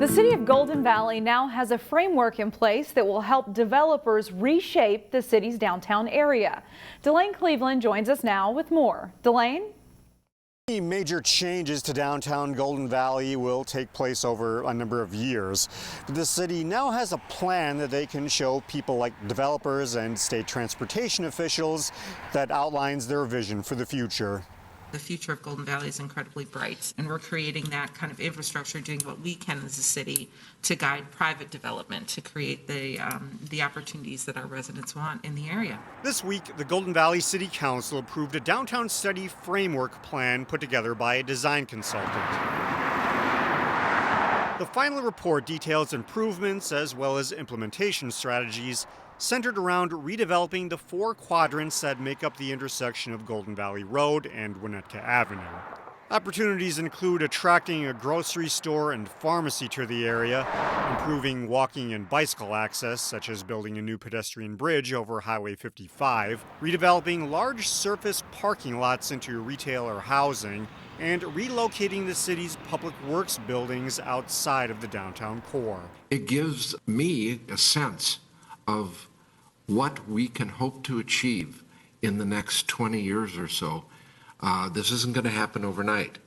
The city of Golden Valley now has a framework in place that will help developers reshape the city's downtown area. Delane Cleveland joins us now with more. Delane? Major changes to downtown Golden Valley will take place over a number of years. But the city now has a plan that they can show people like developers and state transportation officials that outlines their vision for the future. The future of Golden Valley is incredibly bright, and we're creating that kind of infrastructure, doing what we can as a city to guide private development, to create the opportunities that our residents want in the area. This week, the Golden Valley City Council approved a downtown study framework plan put together by a design consultant. The final report details improvements as well as implementation strategies centered around redeveloping the 4 quadrants that make up the intersection of Golden Valley Road and Winnetka Avenue. Opportunities include attracting a grocery store and pharmacy to the area, improving walking and bicycle access, such as building a new pedestrian bridge over Highway 55, redeveloping large surface parking lots into retail or housing, and relocating the city's public works buildings outside of the downtown core. It gives me a sense of what we can hope to achieve in the next 20 years or so. This isn't going to happen overnight,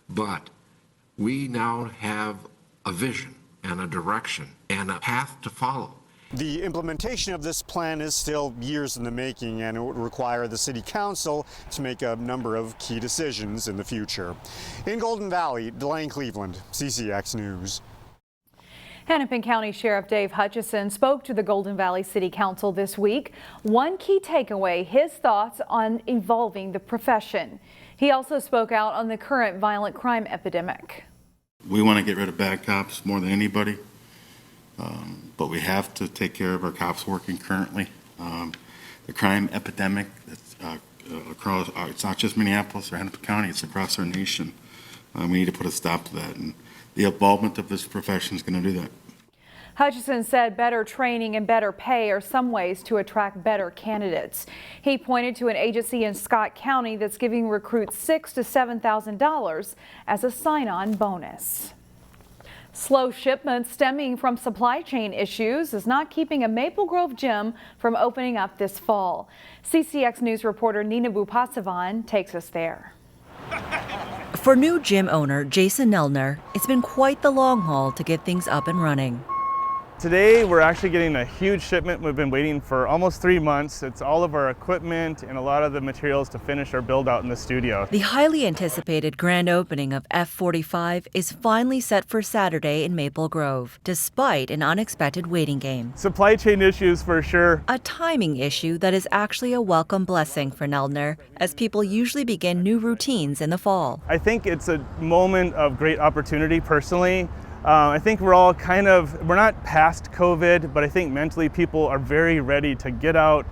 but we now have a vision and a direction and a path to follow. The implementation of this plan is still years in the making, and it would require the City Council to make a number of key decisions in the future. In Golden Valley, Delane Cleveland, CCX News. Hennepin County Sheriff Dave Hutchison spoke to the Golden Valley City Council this week. One key takeaway, his thoughts on evolving the profession. He also spoke out on the current violent crime epidemic. We want to get rid of bad cops more than anybody, but we have to take care of our cops working currently. The crime epidemic that's across, it's not just Minneapolis or Hennepin County, it's across our nation. We need to put a stop to that, and the involvement of this profession is going to do that. Hutchison said better training and better pay are some ways to attract better candidates. He pointed to an agency in Scott County that's giving recruits $6,000 to $7,000 as a sign-on bonus. Slow shipments stemming from supply chain issues is not keeping a Maple Grove gym from opening up this fall. CCX News reporter Nina Bupasavan takes us there. For new gym owner Jason Nelner, it's been quite the long haul to get things up and running. Today we're actually getting a huge shipment. We've been waiting for almost 3 months. It's all of our equipment and a lot of the materials to finish our build out in the studio. The highly anticipated grand opening of F45 is finally set for Saturday in Maple Grove, despite an unexpected waiting game. Supply chain issues for sure. A timing issue that is actually a welcome blessing for Nelner, as people usually begin new routines in the fall. I think it's a moment of great opportunity personally. I think we're all we're not past COVID, but I think mentally people are very ready to get out,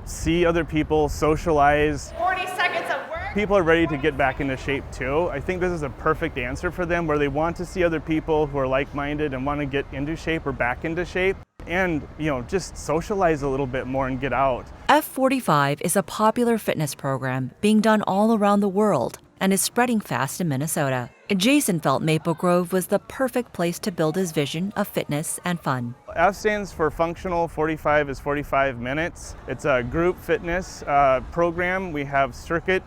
see other people, socialize. 40 seconds of work. People are ready to get back into shape too. I think this is a perfect answer for them, where they want to see other people who are like-minded and want to get into shape or back into shape. And, just socialize a little bit more and get out. F45 is a popular fitness program being done all around the world and is spreading fast in Minnesota. Jason felt Maple Grove was the perfect place to build his vision of fitness and fun. F stands for functional, 45 is 45 minutes. It's a group fitness program. We have circuit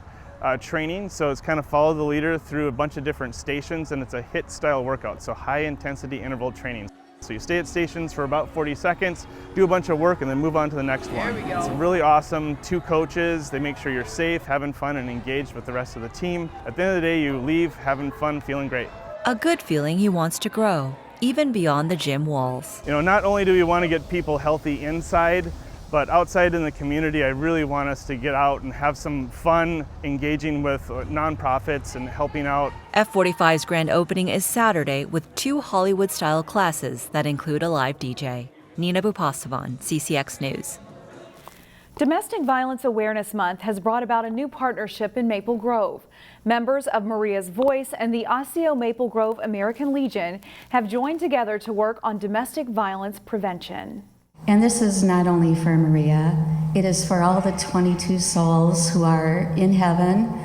training, so it's kind of follow the leader through a bunch of different stations, and it's a HIIT style workout, so high intensity interval training. So you stay at stations for about 40 seconds, do a bunch of work, and then move on to the next one. There we go. It's really awesome. 2 coaches, they make sure you're safe, having fun, and engaged with the rest of the team. At the end of the day, you leave having fun, feeling great. A good feeling he wants to grow, even beyond the gym walls. Not only do we want to get people healthy inside, but outside in the community, I really want us to get out and have some fun engaging with nonprofits and helping out. F45's grand opening is Saturday with 2 Hollywood-style classes that include a live DJ. Nina Bupasavan, CCX News. Domestic Violence Awareness Month has brought about a new partnership in Maple Grove. Members of Maria's Voice and the Osseo Maple Grove American Legion have joined together to work on domestic violence prevention. And this is not only for Maria, it is for all the 22 souls who are in heaven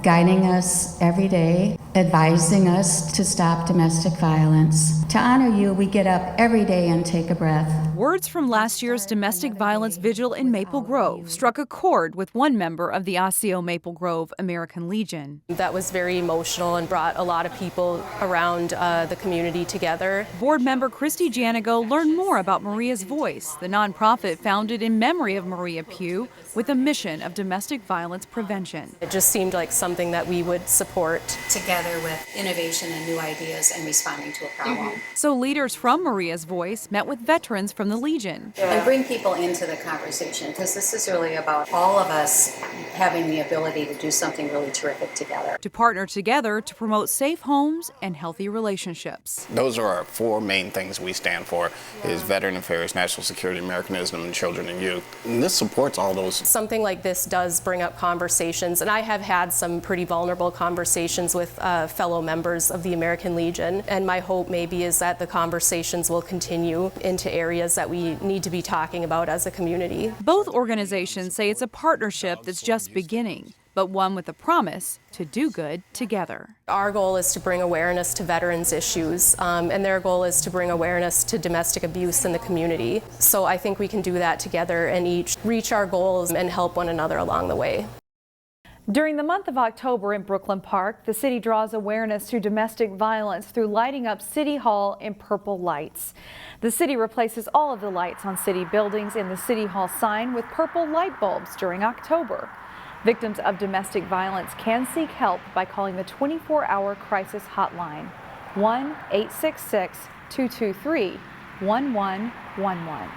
guiding us every day, advising us to stop domestic violence. To honor you, we get up every day and take a breath. Words from last year's domestic violence vigil in Maple Grove struck a chord with one member of the Osseo Maple Grove American Legion. That was very emotional and brought a lot of people around the community together. Board member Christy Janigo learned more about Maria's Voice, the nonprofit founded in memory of Maria Pugh with a mission of domestic violence prevention. It just seemed like something that we would support. Together with innovation and new ideas and responding to a problem. So leaders from Maria's Voice met with veterans from the Legion. And bring people into the conversation, because this is really about all of us having the ability to do something really terrific together. To partner together to promote safe homes and healthy relationships. Those are our four main things we stand for, is veteran affairs, national security, Americanism, and children and youth. And this supports all those. Something like this does bring up conversations, and I have had some pretty vulnerable conversations with fellow members of the American Legion, and my hope maybe is that the conversations will continue into areas that we need to be talking about as a community. Both organizations say it's a partnership that's just beginning, but one with a promise to do good together. Our goal is to bring awareness to veterans' issues, and their goal is to bring awareness to domestic abuse in the community. So I think we can do that together and each reach our goals and help one another along the way. During the month of October in Brooklyn Park, the city draws awareness to domestic violence through lighting up City Hall in purple lights. The city replaces all of the lights on city buildings in the City Hall sign with purple light bulbs during October. Victims of domestic violence can seek help by calling the 24-hour crisis hotline, 1-866-223-1111.